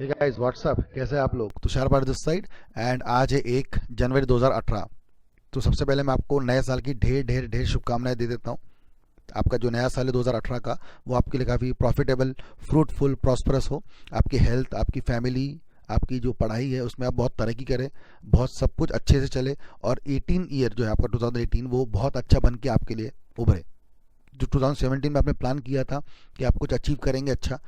Hey guys what's up, कैसे हैं आप लोग? तुषार पार दिस साइड। एंड आज है 1 जनवरी 2018। तो सबसे पहले मैं आपको नए साल की ढेर ढेर ढेर शुभकामनाएं दे देता हूँ। आपका जो नया साल है 2018 का, वो आपके लिए काफ़ी प्रॉफिटेबल, फ्रूटफुल, प्रॉस्परस हो। आपकी हेल्थ, आपकी फैमिली, आपकी जो पढ़ाई है उसमें आप बहुत तरक्की करें, बहुत सब कुछ अच्छे से चले। और 18 ईयर जो है आपका 2018, वो बहुत अच्छा बन के आपके लिए उभरे। जो 2017 में आपने प्लान किया था कि आप कुछ अचीव करेंगे अच्छा,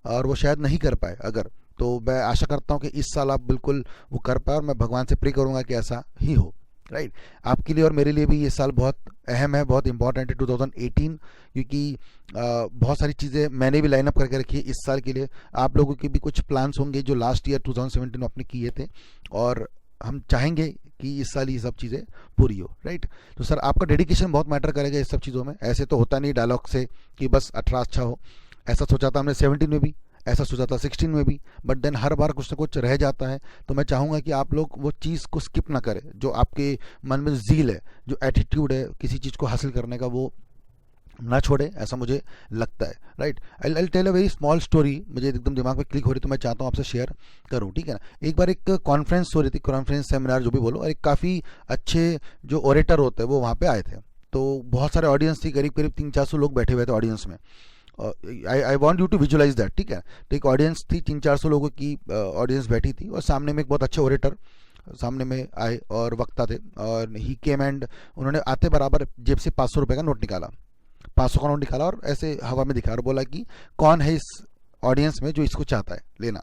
और वो शायद नहीं कर पाए अगर, तो मैं आशा करता हूँ कि इस साल आप बिल्कुल वो कर पाए, और मैं भगवान से प्रे करूँगा कि ऐसा ही हो। राइट। आपके लिए और मेरे लिए भी ये साल बहुत अहम है, बहुत इंपॉर्टेंट है 2018, क्योंकि बहुत सारी चीज़ें मैंने भी लाइन अप करके रखी है इस साल के लिए। आप लोगों के भी कुछ प्लान्स होंगे जो लास्ट ईयर 2017 में आपने किए थे, और हम चाहेंगे कि इस साल ये सब चीज़ें पूरी हो। राइट। तो सर, आपका डेडिकेशन बहुत मैटर करेगा इस सब चीज़ों में। ऐसे तो होता नहीं डायलॉग से कि बस 18 अच्छा हो। ऐसा सोचा था हमने 17 में भी, ऐसा सोचा था 16 में भी, बट देन हर बार कुछ ना कुछ रह जाता है। तो मैं चाहूँगा कि आप लोग वो चीज़ को स्किप ना करें, जो आपके मन में ज़ील है, जो एटीट्यूड है किसी चीज़ को हासिल करने का, वो ना छोड़े, ऐसा मुझे लगता है। Right. I tell a very small story, मुझे एकदम दिमाग में क्लिक हो रही तो मैं चाहता हूँ आपसे शेयर करूँ, ठीक है ना। एक बार एक कॉन्फ्रेंस हो रही थी, कॉन्फ्रेंस सेमिनार जो भी बोलो, और एक काफ़ी अच्छे जो ओरेटर होते हैं वो वहाँ पे आए थे। तो बहुत सारे ऑडियंस थी, करीब करीब 300-400 लोग बैठे हुए थे ऑडियंस में। I want you to visualise that, ठीक है। तो एक ऑडियंस थी, 300-400 लोगों की ऑडियंस बैठी थी, और सामने में एक बहुत अच्छे ओरेटर सामने में आए और वक्ता थे, और ही केम एंड उन्होंने आते बराबर जेब से 500 रुपये का नोट निकाला। 500 का नोट निकाला और ऐसे हवा में दिखा और बोला कि कौन है इस ऑडियंस में जो इसको चाहता है लेना।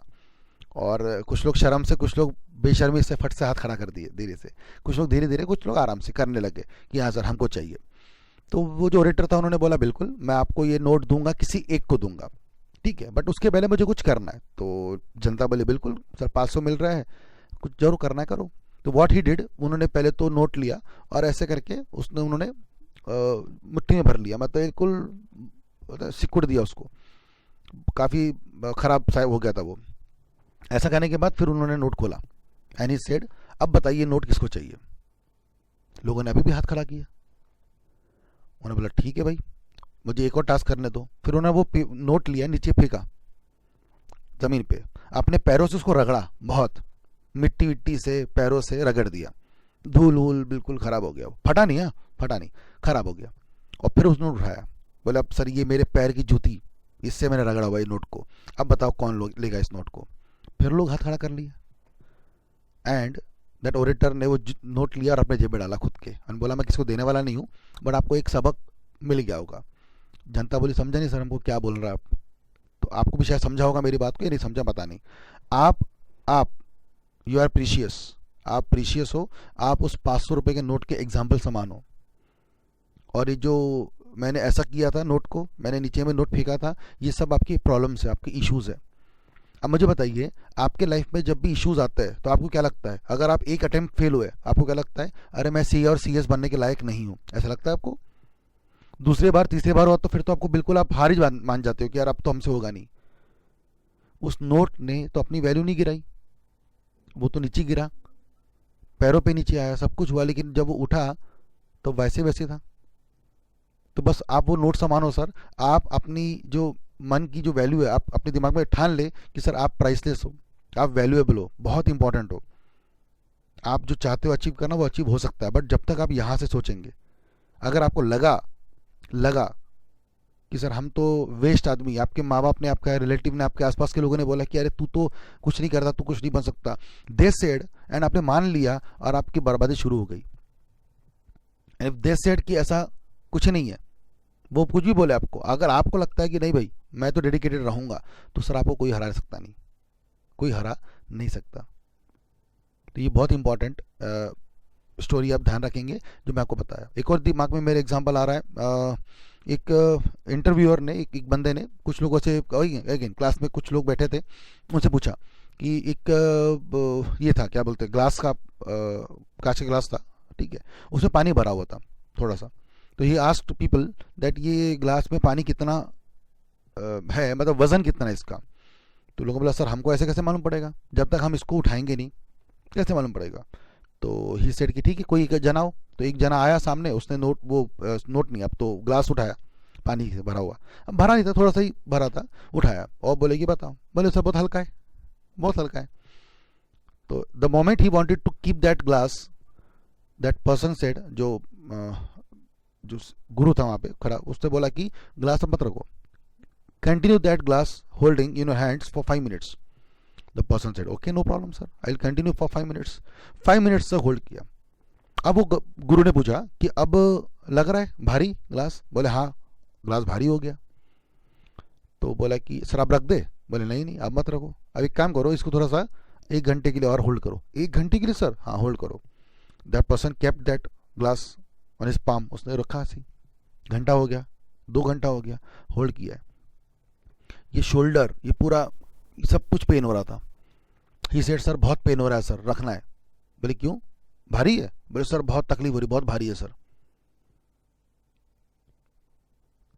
और कुछ लोग शर्म से, कुछ लोग बेशर्मी से फट से हाथ खड़ा कर दिए धीरे से, कुछ लोग धीरे धीरे, कुछ लोग आराम से करने लगे कि हाँ सर हमको चाहिए। तो वो जो ऑडिटर था उन्होंने बोला बिल्कुल मैं आपको ये नोट दूंगा, किसी एक को दूंगा, ठीक है, बट उसके पहले मुझे कुछ करना है। तो जनता बोली बिल्कुल सर, 500 मिल रहा है, कुछ जरूर करना है, करो। तो व्हाट ही डिड, उन्होंने पहले तो नोट लिया, और ऐसे करके उसने उन्होंने मुट्ठी में भर लिया, मतलब बिल्कुल सिकुड़ दिया उसको। काफ़ी खराब सा हो गया था वो। ऐसा करने के बाद फिर उन्होंने नोट खोला, एंड ही सेड अब बताइए नोट किसको चाहिए। लोगों ने अभी भी हाथ खड़ा किया। उन्होंने बोला ठीक है भाई, मुझे एक और टास्क करने दो। फिर उन्होंने वो नोट लिया, नीचे फेंका ज़मीन पे, अपने पैरों से उसको रगड़ा, बहुत मिट्टी विट्टी से पैरों से रगड़ दिया, धूल वूल बिल्कुल ख़राब हो गया। फटा नहीं है, फटा नहीं, ख़राब हो गया। और फिर उसने उठाया, बोले अब सर ये मेरे पैर की जूती, इससे मैंने रगड़ा हुआ इस नोट को, अब बताओ कौन लेगा इस नोट को। फिर लोग हाथ खड़ा कर लिया, एंड दैट ओरेटर ने वो नोट लिया और अपने जेब में डाला खुद के, और बोला मैं किसको देने वाला नहीं हूँ, बट आपको एक सबक मिल गया होगा। जनता बोली समझा नहीं सर हमको क्या बोल रहा है आप। तो आपको भी शायद समझा होगा मेरी बात को, या नहीं समझा पता नहीं। आप यू आर प्रीशियस, आप प्रीशियस हो। आप उस 500 रुपये के नोट के एग्जाम्पल समान हो। और ये जो मैंने ऐसा किया था, नोट को मैंने नीचे में नोट फेंका था, ये सब आपकी प्रॉब्लम्स है, आपकी इश्यूज है। अब मुझे बताइए, आपके लाइफ में जब भी इश्यूज आते हैं तो आपको क्या लगता है? अगर आप एक अटेम्प्ट फेल हुए, आपको क्या लगता है? अरे मैं सी और सी एस बनने के लायक नहीं हूँ, ऐसा लगता है आपको? दूसरे बार, तीसरे बार हुआ तो फिर तो आपको बिल्कुल आप हार ही मान जाते हो कि यार अब तो हमसे होगा नहीं। उस नोट ने तो अपनी वैल्यू नहीं गिराई, वो तो नीचे गिरा, पैरों पे नीचे आया, सब कुछ हुआ, लेकिन जब वो उठा तो वैसे वैसे था। तो बस आप वो नोट समान हो सर। आप अपनी जो मन की जो वैल्यू है, आप अपने दिमाग में ठान ले कि सर आप प्राइसलेस हो, आप वैल्यूएबल हो, बहुत इंपॉर्टेंट हो। आप जो चाहते हो अचीव करना वो अचीव हो सकता है, बट जब तक आप यहाँ से सोचेंगे, अगर आपको लगा लगा कि सर हम तो वेस्ट आदमी, आपके माँ बाप ने, आपका रिलेटिव ने, आपके आसपास के लोगों ने बोला कि अरे तू तो कुछ नहीं करता, तू कुछ नहीं बन सकता, दे सेड, एंड आपने मान लिया और आपकी बर्बादी शुरू हो गई। इफ दे सेड कि ऐसा कुछ नहीं है, वो कुछ भी बोले आपको, अगर आपको लगता है कि नहीं भाई मैं तो डेडिकेटेड रहूंगा, तो सर आपको कोई हरा सकता नहीं, कोई हरा नहीं सकता। तो ये बहुत इंपॉर्टेंट स्टोरी आप ध्यान रखेंगे जो मैं आपको बताया। एक और दिमाग में मेरे एग्जांपल आ रहा है। एक इंटरव्यूअर ने, एक बंदे ने कुछ लोगों से, अगेन क्लास में कुछ लोग बैठे थे, उनसे पूछा कि एक ये था क्या बोलते, ग्लास का, कांच का ग्लास था, ठीक है, उसमें पानी भरा हुआ था थोड़ा सा। तो ही आस्क्ड पीपल दैट ये ग्लास में पानी कितना है, मतलब वजन कितना है इसका। तो लोगों ने बोला सर हमको ऐसे कैसे मालूम पड़ेगा, जब तक हम इसको उठाएंगे नहीं कैसे मालूम पड़ेगा। तो ही सेड कि ठीक है कोई एक जना हो। तो एक जना आया सामने, उसने नोट, वो नोट नहीं, अब तो ग्लास उठाया पानी से भरा हुआ, अब भरा नहीं था, थोड़ा सा ही भरा था, उठाया और बोले कि बताओ। बोले सर बहुत हल्का है, बहुत हल्का है। तो the moment he wanted to keep that glass, that person said, जो गुरु था वहाँ पे खड़ा, उसने बोला कि ग्लास मत रखो, continue that glass holding in your hands for 5 minutes. The person said okay no problem sir, I will continue for 5 minutes. 5 minutes तक होल्ड किया। अब वो गुरु ने पूछा कि अब लग रहा है भारी ग्लास? बोले हाँ ग्लास भारी हो गया। तो बोला कि सर आप रख दे? बोले नहीं नहीं अब मत रखो, अब एक काम करो, इसको थोड़ा सा 1 घंटे के लिए और होल्ड करो। 1 घंटे के लिए सर? हाँ होल्ड करो। That person kept that glass on his palm, उसने रखा ऐसी, घंटा हो गया, 2 घंटा हो गया, होल्ड किया है। ये शोल्डर, ये पूरा सब कुछ पेन हो रहा था। ही सेड सर बहुत पेन हो रहा है सर, रखना है। बोले क्यों, भारी है? बोले सर बहुत तकलीफ हो रही, बहुत भारी है सर।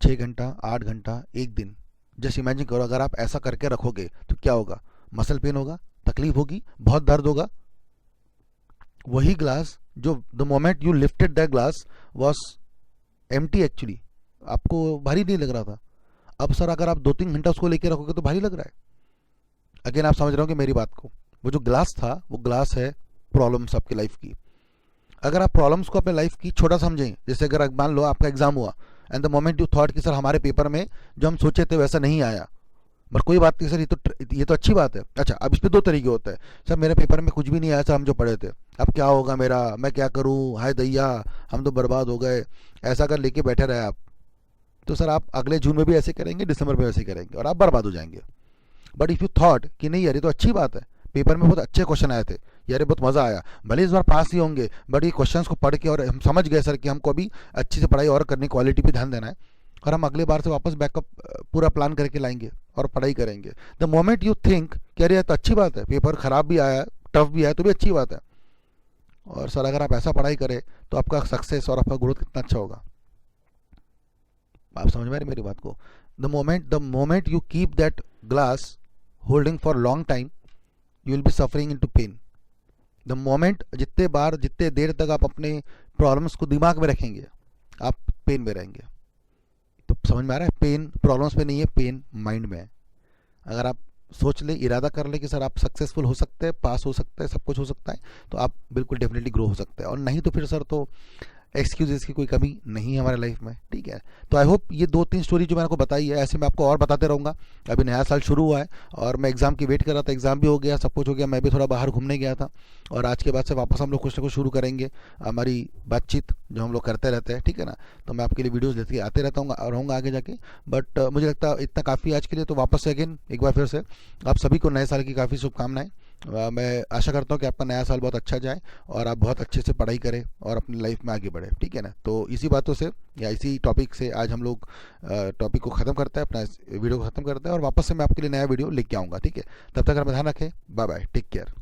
6 घंटा, 8 घंटा, 1 दिन, जस्ट इमेजिन करो अगर आप ऐसा करके रखोगे तो क्या होगा? मसल पेन होगा, तकलीफ होगी, बहुत दर्द होगा। वही ग्लास जो the moment you lifted that glass was empty actually, आपको भारी नहीं लग रहा था। अब सर अगर आप 2-3 घंटा उसको लेके रखोगे तो भारी लग रहा है। अगेन आप समझ रहे हो कि मेरी बात को, वो जो ग्लास था वो ग्लास है प्रॉब्लम्स आपकी लाइफ की। अगर आप प्रॉब्लम्स को अपने लाइफ की छोटा समझें, जैसे अगर मान लो आपका एग्जाम हुआ and the moment you thought कि सर हमारे पेपर में जो हम सोचे थे वैसा नहीं आया, पर कोई बात नहीं सर, ये तो अच्छी बात है। अच्छा अब इस पर 2 तरीके होते हैं, सर मेरे पेपर में कुछ भी नहीं आया सर, हम जो पढ़े थे, अब क्या होगा मेरा, मैं क्या करूं, हाय दैया हम तो बर्बाद हो गए, ऐसा कर लेके बैठे रहे आप, तो सर आप अगले जून में भी ऐसे करेंगे, दिसंबर में ऐसे करेंगे और आप बर्बाद हो जाएंगे। बट इफ़ यू थॉट कि नहीं यार ये तो अच्छी बात है, पेपर में बहुत अच्छे क्वेश्चन आए थे यार, बहुत मज़ा आया, भले इस बार पास ही होंगे बट ये क्वेश्चंस को पढ़ के और हम समझ गए सर कि हमको अभी अच्छी से पढ़ाई और करनी, क्वालिटी पे ध्यान देना है, और हम अगले बार से वापस बैकअप पूरा प्लान करके लाएंगे और पढ़ाई करेंगे। द मोमेंट यू थिंक कि अरे यार तो अच्छी बात है, पेपर ख़राब भी आया, टफ भी आया तो भी अच्छी बात है, और सर अगर आप ऐसा पढ़ाई करें तो आपका सक्सेस और आपका ग्रोथ कितना अच्छा होगा। आप समझ में आ रही मेरी बात को? The moment you keep that glass holding for long time you will be suffering into pain. The moment, जितने देर तक आप अपने प्रॉब्लम्स को दिमाग में रखेंगे आप पेन में रहेंगे। तो समझ में आ रहा है, पेन प्रॉब्लम्स पे नहीं है, पेन माइंड में है। अगर आप सोच ले, इरादा कर ले कि सर आप सक्सेसफुल हो सकते हैं, पास हो सकते हैं, सब कुछ हो सकता है, तो आप बिल्कुल डेफिनेटली ग्रो हो सकते हैं, और नहीं तो फिर सर तो एक्सक्यूजेस की कोई कमी नहीं है हमारे लाइफ में। ठीक है, तो आई होप ये 2-3 स्टोरी जो मैंने आपको बताई है, ऐसे मैं आपको और बताते रहूँगा। अभी नया साल शुरू हुआ है और मैं एग्ज़ाम की वेट कर रहा था, एग्ज़ाम भी हो गया, सब कुछ हो गया, मैं भी थोड़ा बाहर घूमने गया था, और आज के बाद से वापस हम लोग कुछ ना कुछ शुरू करेंगे हमारी बातचीत जो हम लोग करते रहते हैं। ठीक है ना, तो मैं आपके लिए वीडियोज़ लेते आते रहता हूँ और रहूँगा आगे जाके, बट मुझे लगता है इतना काफ़ी आज के लिए। तो वापस से अगेन एक बार फिर से आप सभी को नए साल की काफ़ी शुभकामनाएं। मैं आशा करता हूँ कि आपका नया साल बहुत अच्छा जाए और आप बहुत अच्छे से पढ़ाई करें और अपनी लाइफ में आगे बढ़े। ठीक है ना, तो इसी बातों से या इसी टॉपिक से आज हम लोग टॉपिक को ख़त्म करते हैं, अपना वीडियो को ख़त्म करते हैं, और वापस से मैं आपके लिए नया वीडियो लेके आऊँगा। ठीक है, तब तक अपना ध्यान रखें, बाय बाय, टेक केयर।